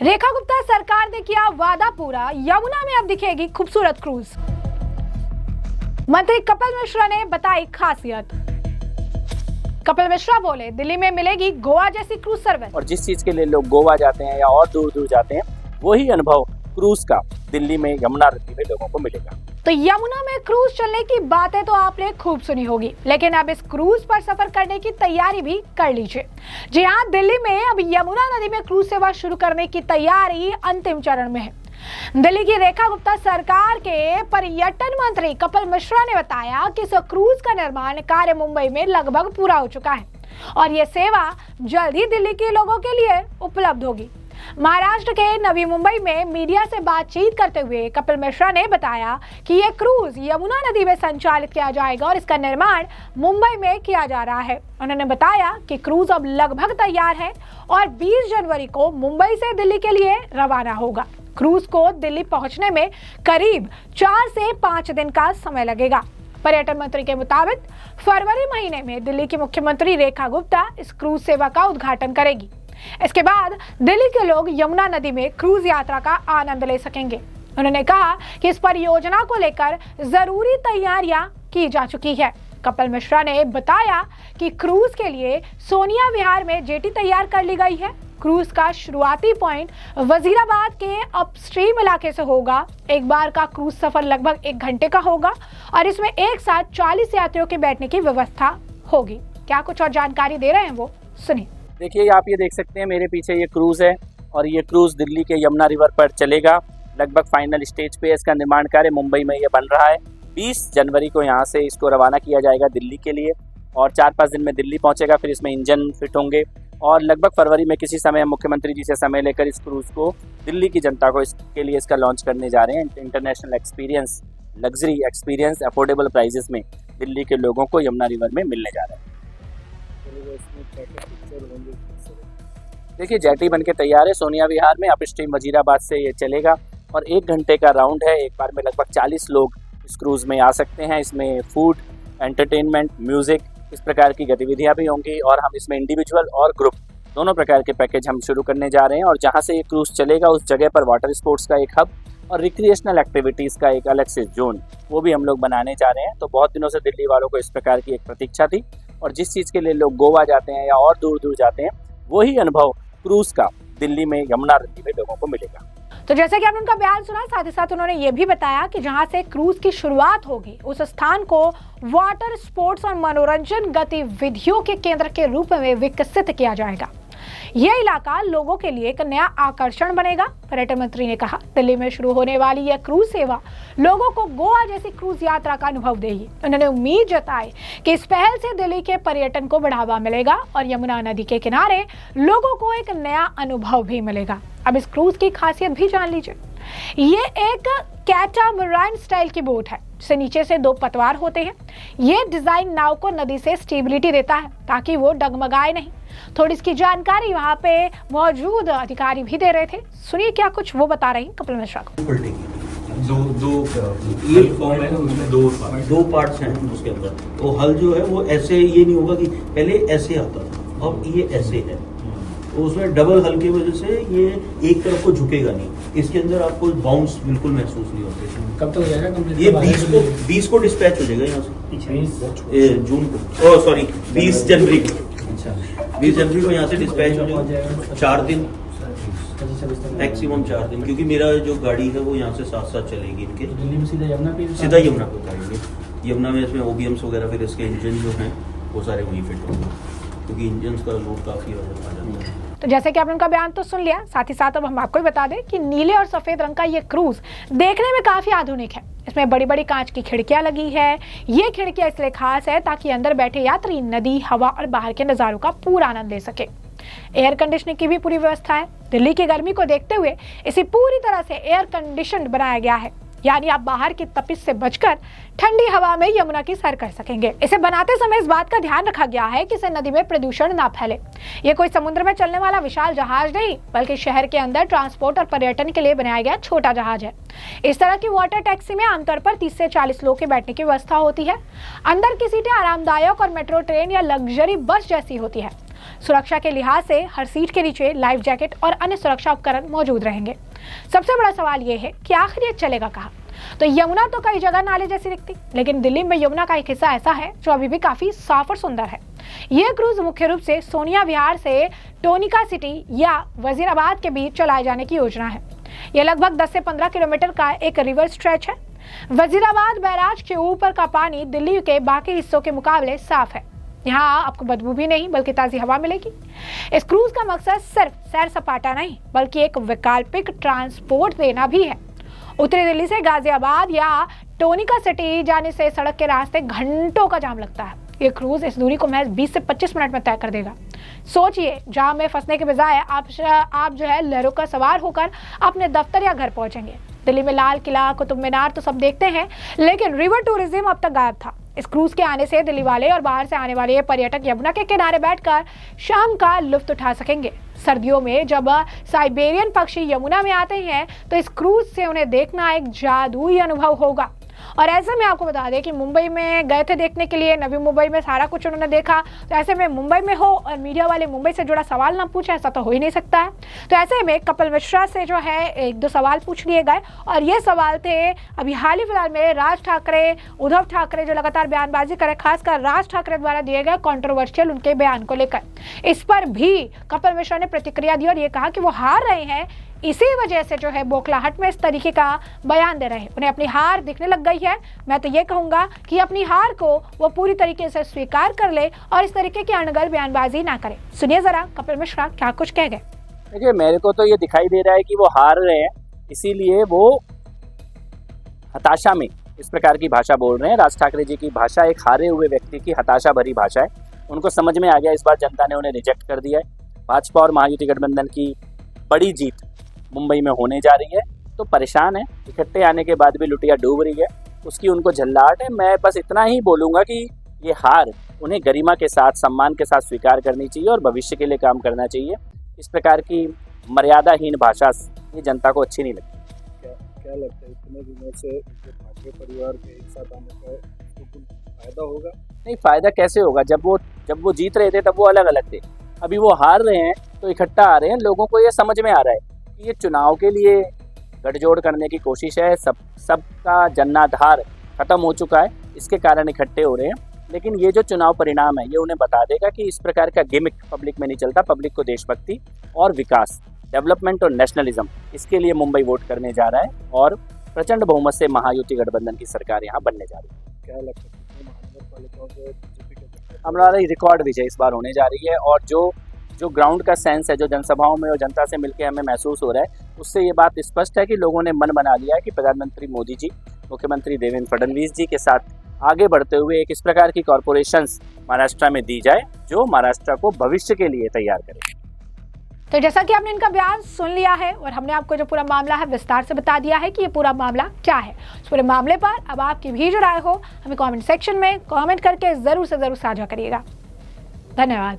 रेखा गुप्ता सरकार ने किया वादा पूरा, यमुना में अब दिखेगी खूबसूरत क्रूज। मंत्री कपिल मिश्रा ने बताई खासियत। कपिल मिश्रा बोले दिल्ली में मिलेगी गोवा जैसी क्रूज सर्विस। और जिस चीज के लिए लोग गोवा जाते हैं या और दूर दूर जाते हैं, वही अनुभव क्रूज का दिल्ली में यमुना नदी में लोगों को मिलेगा। तो यमुना में क्रूज चलने की बातें तो आपने खूब सुनी होगी, लेकिन अब इस क्रूज पर सफर करने की तैयारी भी कर लीजिए। जी हाँ, दिल्ली में अब यमुना नदी में क्रूज सेवा शुरू करने की तैयारी अंतिम चरण में है। दिल्ली की रेखा गुप्ता सरकार के पर्यटन मंत्री कपिल मिश्रा ने बताया कि इस क्रूज का निर्माण कार्य मुंबई में लगभग पूरा हो चुका है और ये सेवा जल्द ही दिल्ली के लोगों के लिए उपलब्ध होगी। महाराष्ट्र के नवी मुंबई में मीडिया से बातचीत करते हुए कपिल मिश्रा ने बताया कि ये क्रूज यमुना नदी में संचालित किया जाएगा और इसका निर्माण मुंबई में किया जा रहा है। उन्होंने बताया कि क्रूज अब लगभग तैयार है और 20 जनवरी को मुंबई से दिल्ली के लिए रवाना होगा। क्रूज को दिल्ली पहुंचने में करीब 4 से 5 दिन का समय लगेगा। पर्यटन मंत्री के मुताबिक फरवरी महीने में दिल्ली की मुख्यमंत्री रेखा गुप्ता इस क्रूज सेवा का उद्घाटन करेगी। इसके बाद दिल्ली के लोग यमुना नदी में क्रूज यात्रा का आनंद ले सकेंगे। उन्होंने कहा कि इस परियोजना को लेकर जरूरी तैयारियां की जा चुकी है। कपिल मिश्रा ने बताया कि क्रूज के लिए सोनिया विहार में जेटी तैयार कर ली गई है। क्रूज का शुरुआती पॉइंट वजीराबाद के अपस्ट्रीम इलाके से होगा। एक बार का क्रूज सफर लगभग 1 घंटे का होगा और इसमें एक साथ 40 यात्रियों के बैठने की व्यवस्था होगी। क्या कुछ और जानकारी दे रहे हैं वो सुनिए। देखिए, आप ये देख सकते हैं मेरे पीछे ये क्रूज है और ये क्रूज दिल्ली के यमुना रिवर पर चलेगा। लगभग फाइनल स्टेज पे इसका निर्माण कार्य मुंबई में ये बन रहा है। 20 जनवरी को यहाँ से इसको रवाना किया जाएगा दिल्ली के लिए और 4-5 दिन में दिल्ली पहुँचेगा। फिर इसमें इंजन फिट होंगे और लगभग फरवरी में किसी समय मुख्यमंत्री जी से समय लेकर इस क्रूज को दिल्ली की जनता को इसके लिए इसका लॉन्च करने जा रहे हैं। International experience, luxury experience, affordable prices में दिल्ली के लोगों को यमुना रिवर में मिलने जा रहा है। देखिए, जेटी बन के तैयार है सोनिया विहार में। अपस्ट्रीम वजीराबाद से ये चलेगा और 1 घंटे का राउंड है। एक बार में लगभग 40 लोग इस क्रूज में आ सकते हैं। इसमें फूड, एंटरटेनमेंट, म्यूजिक, इस प्रकार की गतिविधियां भी होंगी और हम इसमें इंडिविजुअल और ग्रुप दोनों प्रकार के पैकेज हम शुरू करने जा रहे हैं। और जहां से ये क्रूज चलेगा उस जगह पर वाटर स्पोर्ट्स का एक हब और रिक्रिएशनल एक्टिविटीज़ का एक अलग से जोन वो भी हम लोग बनाने जा रहे हैं। तो बहुत दिनों से दिल्ली वालों को इस प्रकार की एक प्रतीक्षा थी और जिस चीज़ के लिए लोग गोवा जाते हैं या और दूर दूर जाते हैं, वही अनुभव क्रूज का दिल्ली में यमुना नदी में लोगों को मिलेगा। तो जैसे कि आपने उनका बयान सुना, साथ ही साथ उन्होंने ये भी बताया कि जहां से क्रूज की शुरुआत होगी उस स्थान को वाटर स्पोर्ट्स और मनोरंजन गतिविधियों के केंद्र के रूप में विकसित किया जाएगा। यह इलाका लोगों के लिए एक नया आकर्षण बनेगा। पर्यटन मंत्री ने कहा दिल्ली में शुरू होने वाली यह क्रूज सेवा लोगों को गोवा जैसी क्रूज यात्रा का अनुभव देगी। उन्होंने उम्मीद जताई कि इस पहल से दिल्ली के पर्यटन को बढ़ावा मिलेगा और यमुना नदी के किनारे लोगों को एक नया अनुभव भी मिलेगा। अब इस क्रूज की खासियत भी जान लीजिए। ये एक कैटामराइन स्टाइल की बोट है जिसे नीचे से 2 पतवार होते हैं। ये डिजाइन नाव को नदी से स्टेबिलिटी देता है ताकि वो डगमगाए नहीं। थोड़ी इसकी जानकारी वहाँ पे मौजूद अधिकारी भी दे रहे थे। सुनिए क्या कुछ वो बता रही कपिल मिश्रा को। ये फॉर्म है, उसमें दो पार्ट्स हैं उसके अंदर। तो हल जो है वो ऐसे, ये नहीं होगा कि पहले ऐसे आता था, अब ये ऐसे है। तो उसमें डबल हल की वजह से ये एक तरफ को झुकेगा नहीं। इसके अंदर आपको बाउंस बिल्कुल महसूस नहीं होते। कब तक हो जाएगा कंप्लीट? ये 20 को डिस्पैच हो जाएगा यहाँ से जून को, सॉरी 20 जनवरी को। अच्छा, 20 जनवरी को यहाँ से डिस्पैच हो जाएगा। 4 दिन मैक्सिमम 4 दिन, क्योंकि मेरा जो गाड़ी है वो यहाँ से साथ चलेगी इनके। दिल्ली में सीधा यमुना पे उतारेंगे। यमुना में इसमें OBMs वगैरह, फिर इसके इंजन जो हैं वो सारे वहीं फिट होंगे क्योंकि इंजन का लोड काफी आ जाता है। तो जैसे कि आपने उनका बयान तो सुन लिया, साथ ही साथ अब हम आपको भी बता दें कि नीले और सफेद रंग का ये क्रूज देखने में काफी आधुनिक है। इसमें बड़ी बड़ी कांच की खिड़कियां लगी है। ये खिड़कियां इसलिए खास है ताकि अंदर बैठे यात्री नदी, हवा और बाहर के नजारों का पूरा आनंद ले सके। एयर कंडीशनिंग की भी पूरी व्यवस्था है। दिल्ली की गर्मी को देखते हुए इसे पूरी तरह से एयर कंडीशनड बनाया गया है, यानी आप बाहर की तपिश से बचकर ठंडी हवा में यमुना की सैर कर सकेंगे। इसे बनाते समय इस बात का ध्यान रखा गया है कि इसे नदी में प्रदूषण ना फैले। ये कोई समुद्र में चलने वाला विशाल जहाज नहीं, बल्कि शहर के अंदर ट्रांसपोर्ट और पर्यटन के लिए बनाया गया छोटा जहाज है। इस तरह की वाटर टैक्सी में आमतौर पर 30 से 40 लोग के बैठने की व्यवस्था होती है। अंदर की सीटें आरामदायक और मेट्रो ट्रेन या लग्जरी बस जैसी होती है। सुरक्षा के लिहाज से हर सीट के नीचे लाइफ जैकेट और अन्य सुरक्षा उपकरण मौजूद रहेंगे। सबसे बड़ा सवाल ये है कि आखिर ये चलेगा कहाँ? तो यमुना तो कई जगह नाले जैसी दिखती, लेकिन दिल्ली में यमुना का एक हिस्सा ऐसा है जो अभी भी काफी साफ और सुंदर है। यह क्रूज मुख्य रूप से सोनिया विहार से टोनिका सिटी या वजीराबाद के बीच चलाए जाने की योजना है। यह लगभग 10 से 15 किलोमीटर का एक रिवर स्ट्रेच है। वजीराबाद बैराज के ऊपर का पानी दिल्ली के बाकी हिस्सों के मुकाबले साफ है। यहाँ आपको बदबू भी नहीं बल्कि ताज़ी हवा मिलेगी। इस क्रूज का मकसद सिर्फ सैर सपाटा नहीं बल्कि एक वैकल्पिक ट्रांसपोर्ट देना भी है। उत्तरी दिल्ली से गाजियाबाद या टोनिका सिटी जाने से सड़क के रास्ते घंटों का जाम लगता है। ये क्रूज इस दूरी को महज 20 से 25 मिनट में तय कर देगा। सोचिए, जाम में फंसने के बजाय आप जो है लहरों का सवार होकर अपने दफ्तर या घर पहुंचेंगे। दिल्ली में लाल किला, कुतुब मीनार तो सब देखते हैं, लेकिन रिवर टूरिज्म अब तक गायब था। इस क्रूज के आने से दिल्ली वाले और बाहर से आने वाले ये पर्यटक यमुना के किनारे बैठकर शाम का लुत्फ उठा सकेंगे। सर्दियों में जब साइबेरियन पक्षी यमुना में आते हैं तो इस क्रूज से उन्हें देखना एक जादुई अनुभव होगा। और ऐसे में आपको बता दें कि मुंबई में गए थे देखने के लिए, नवी मुंबई में सारा कुछ उन्होंने देखा, तो ऐसे में मुंबई में हो और मीडिया वाले मुंबई से जुड़ा सवाल ना पूछे, ऐसा तो हो ही नहीं सकता है। तो ऐसे में कपिल मिश्रा से जो है 1-2 सवाल पूछ लिए गए और ये सवाल थे अभी हाल ही फिलहाल में राज ठाकरे, उद्धव ठाकरे जो लगातार बयानबाजी करे, खासकर राज ठाकरे द्वारा दिए गए कंट्रोवर्शियल उनके बयान को लेकर। इस पर भी कपिल मिश्रा ने प्रतिक्रिया दी और ये कहा कि वो हार रहे हैं, इसी वजह से जो है बौखलाहट में इस तरीके का बयान दे रहे हैं। उन्हें अपनी हार दिखने लग गई है। मैं तो ये कहूंगा कि अपनी हार को वो पूरी तरीके से स्वीकार कर ले और इस तरीके की अनगढ़ बयानबाजी ना करे। सुनिए जरा कपिल मिश्रा क्या कुछ कह गए। देखिए, मेरे को तो ये दिखाई दे रहा है कि वो हार रहे हैं, इसीलिए वो हताशा में इस प्रकार की भाषा बोल रहे हैं। राज ठाकरे जी की भाषा एक हारे हुए व्यक्ति की हताशा भरी भाषा है। उनको समझ में आ गया, इस बार जनता ने उन्हें रिजेक्ट कर दिया है। भाजपा और महायुति गठबंधन की बड़ी जीत मुंबई में होने जा रही है, तो परेशान है। इकट्ठे आने के बाद भी लुटिया डूब रही है, उसकी उनको झल्लाहट है। मैं बस इतना ही बोलूँगा कि ये हार उन्हें गरिमा के साथ, सम्मान के साथ स्वीकार करनी चाहिए और भविष्य के लिए काम करना चाहिए। इस प्रकार की मर्यादाहीन भाषा ये जनता को अच्छी नहीं लगती। क्या लगता है इतने दिनों से ठाकरे परिवार के एक साथ आने का कुछ फायदा होगा? नहीं, फायदा कैसे होगा? जब वो जीत रहे थे तब वो अलग अलग थे, अभी वो हार रहे हैं तो इकट्ठा आ रहे हैं। लोगों को ये समझ में आ रहा है कि ये चुनाव के लिए गठजोड़ करने की कोशिश है। सबका जन्नाधार खत्म हो चुका है, इसके कारण इकट्ठे हो रहे हैं। लेकिन ये जो चुनाव परिणाम है ये उन्हें बता देगा कि इस प्रकार का गिमिक पब्लिक में नहीं चलता। पब्लिक को देशभक्ति और विकास, डेवलपमेंट और नेशनलिज्म, इसके लिए मुंबई वोट करने जा रहा है और प्रचंड बहुमत से महायुति गठबंधन की सरकार यहाँ बनने जा रही है। क्या लगता है महानगरपालिकाओं से बीजेपी के हमारा रिकॉर्ड विजय इस बार होने जा रही है और जो ग्राउंड का सेंस है, जो जनसभाओं में और जनता से मिलकर हमें महसूस हो रहा है, उससे ये बात स्पष्ट है कि लोगों ने मन बना लिया है कि प्रधानमंत्री मोदी जी, मुख्यमंत्री देवेंद्र फडणवीस जी के साथ आगे बढ़ते हुए एक इस प्रकार की कॉरपोरेशंस महाराष्ट्र में दी जाए जो महाराष्ट्र को भविष्य के लिए तैयार करे। तो जैसा कि आपने इनका बयान सुन लिया है और हमने आपको जो पूरा मामला है विस्तार से बता दिया है कि ये पूरा मामला क्या है। इस पूरे मामले पर अब आपकी भी जो राय हो हमें कमेंट सेक्शन में कमेंट करके जरूर से जरूर साझा करिएगा। धन्यवाद।